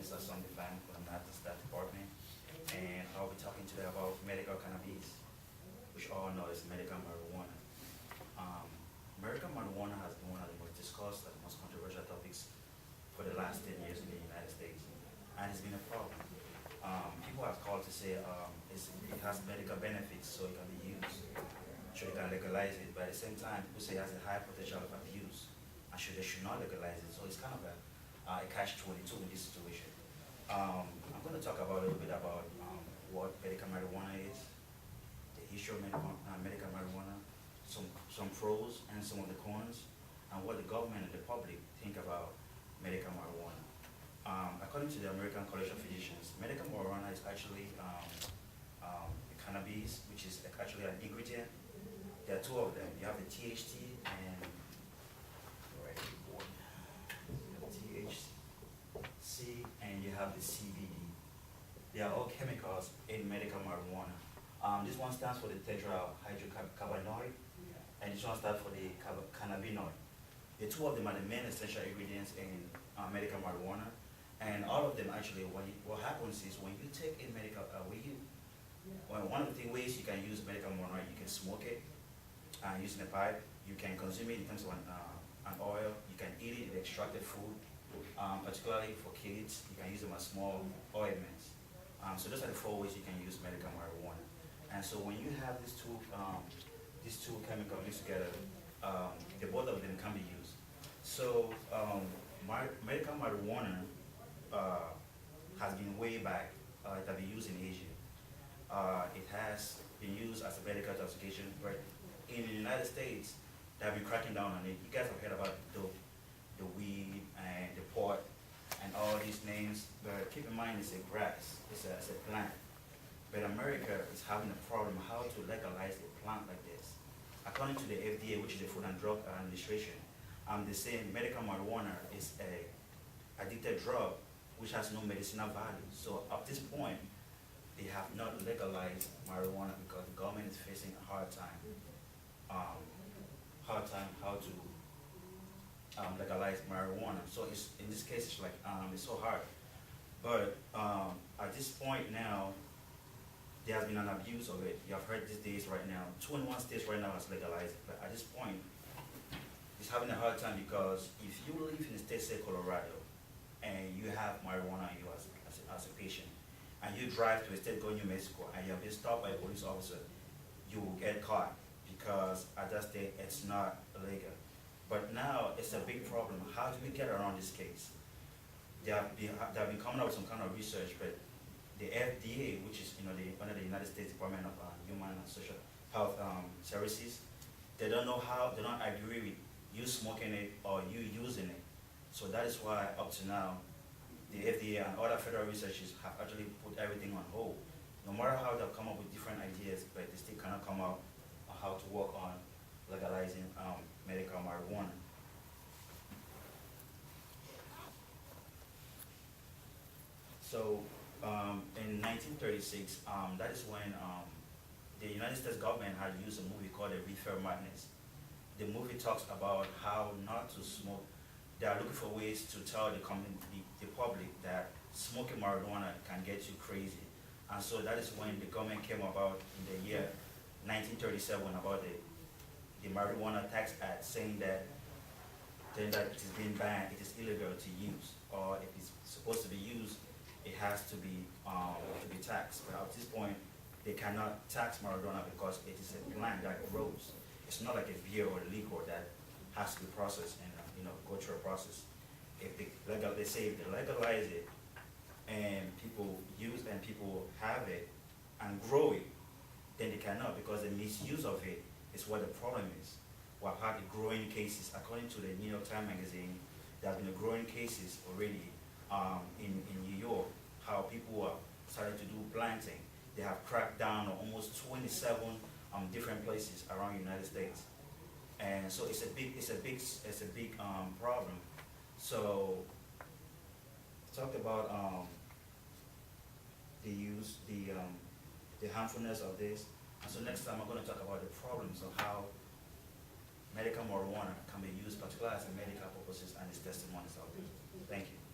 is Hassan Defan from the United States Department, and I'll be talking today about medical cannabis, which all know is medical marijuana. Um, Medical marijuana has been one of the most discussed and most controversial topics for the last 10 years in the United States, and it's been a problem. People have called to say it has medical benefits, so it can be used, so they can legalize it, but at the same time, people say it has a high potential of abuse, and they should not legalize it, so it's kind of a catch-22 in this situation. I'm going to talk about a little bit about what medical marijuana is, the history of medical marijuana, some pros and some of the cons, and what the government and the public think about medical marijuana. According to the American College of Physicians, medical marijuana is actually cannabis, which is actually an ingredient. There are two of them. You have the THC and THC, and you have the CBD. They are all chemicals in medical marijuana. This one stands for the tetrahydrocannabinoid, and this one stands for the cannabinoid. The two of them are the main essential ingredients in medical marijuana, and all of them actually, what happens is when you take a medical, one of the ways you can use medical marijuana, you can smoke it using a pipe, you can consume it in terms of an oil, you can eat it in extracted food, particularly for kids, you can use them as small ointments. So those are the four ways you can use medical marijuana. And so when you have these two chemicals mixed together, the both of them can be used. So medical marijuana has been way back. It has been used in Asia. It has been used as a medical intoxication, but in the United States, they have been cracking down on it. You guys have heard about the weed and the pot and all these names, but keep in mind it's a grass, it's a plant. But America is having a problem how to legalize a plant like this. According to the FDA, which is the Food and Drug Administration, they say medical marijuana is a addictive drug which has no medicinal value. So at this point, they have not legalized marijuana because the government is facing a hard time how to legalize marijuana. So in this case, it's like it's so hard. But at this point now, there has been an abuse of it. You have heard these days right now, 21 states right now has legalized it. But at this point, it's having a hard time because if you live in a state, say Colorado, and you have marijuana on you as a patient, and you drive to a state called New Mexico, and you have been stopped by a police officer, you will get caught because at that state it's not illegal. But now it's a big problem. How do we get around this case? They have been coming up with some kind of research, but the FDA, which is under the United States Department of Human and Social Health Services, they don't agree with you smoking it or you using it. So that is why up to now, the FDA and other federal researchers have actually put everything on hold. No matter how they've come up with different ideas, but they still cannot come out on how to work on legalizing medical marijuana. So in 1936, that is when the United States government had used a movie called The Reefer Madness. The movie talks about how not to smoke. They are looking for ways to tell the public that smoking marijuana can get you crazy. And so that is when the government came about in the year 1937 about the Marijuana Tax Act, saying that then that it is being banned, it is illegal to use, or if it's supposed to be used, it has to be taxed. But at this point, they cannot tax marijuana because it is a plant that grows. It's not like a beer or a liquor that has to be processed and go through a process. If they say if they legalize it and people use and people have it and grow it, then they cannot, because the misuse of it is what the problem is. We have had growing cases, according to the New York Times Magazine, there have been growing cases already in New York, how people are starting to do planting. They have cracked down on almost 27 different places around the United States. And so it's a big problem. So talk about the use, the harmfulness of this. And so next time I'm going to talk about the problems of how medical marijuana can be used, particularly as a medical purposes, and its testimonies out there. Thank you.